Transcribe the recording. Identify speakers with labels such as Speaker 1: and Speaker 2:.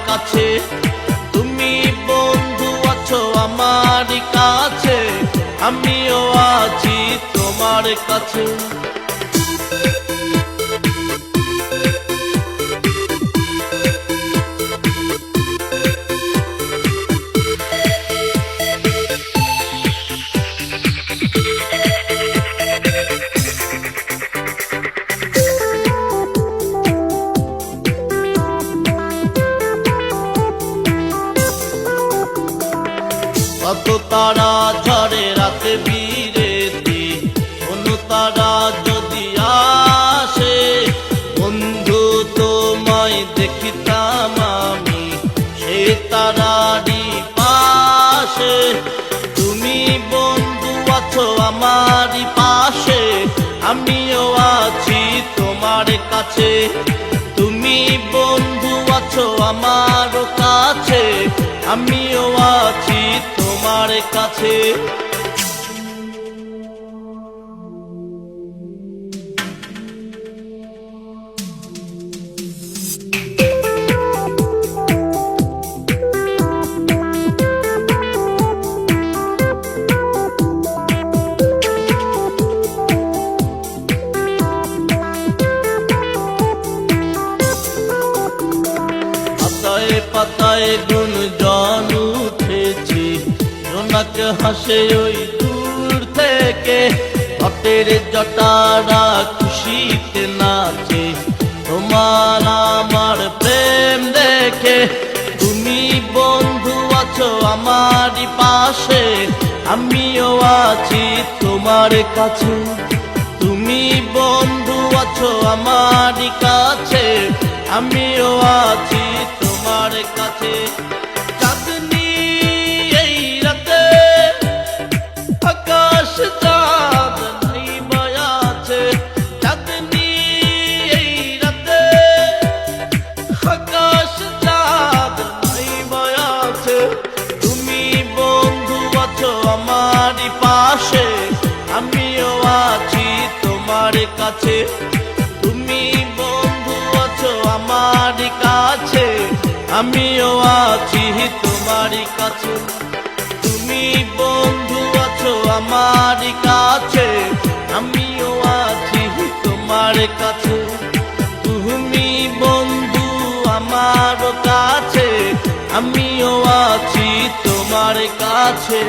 Speaker 1: কাছে, তুমি বন্ধু আছো আমার কাছে, আমিও আছি তোমার কাছে। কত তারা ঝরে রাতে বিরেতে, কোন তারা যদি আসে, বন্ধু তোমায় দেখিতাম আমি সে তারারই পাশে। তুমি বন্ধু আছো আমারই পাশে, আমিও আছি তোমার কাছে। তুমি বন্ধু আছো আমার কাছে, আমিও আছি তোমার কাছে। পাতায় পাতায় গুঞ্জন উঠেছে, জোনাক হাসে ওই দূর থেকে, ঘটের জটারা খুশিতে নাচে তোমার আমার প্রেম দেখে। তুমি বন্ধু আছো আমারই পাশে, আমিও আছি তোমার কাছে। তুমি বন্ধু আছো আমারই কাছে, আমিও আছি তোমার কাছে। চাঁদনি এই রাতে আকাশ চাঁদ নাই আছে, চাঁদনি এই রাতে আকাশ চাঁদ নাই আছে। তুমি বন্ধু আছো আমারই পাশে, আমিও আছি তোমার কাছে। তুমি বন্ধু আছো আমার কাছে, আমিও আছি তোমার কাছে। তুমি বন্ধু আছো আমার কাছে, আমিও আছি তোমার কাছে। তুমি বন্ধু আমার কাছে, আমিও আছি তোমার কাছে।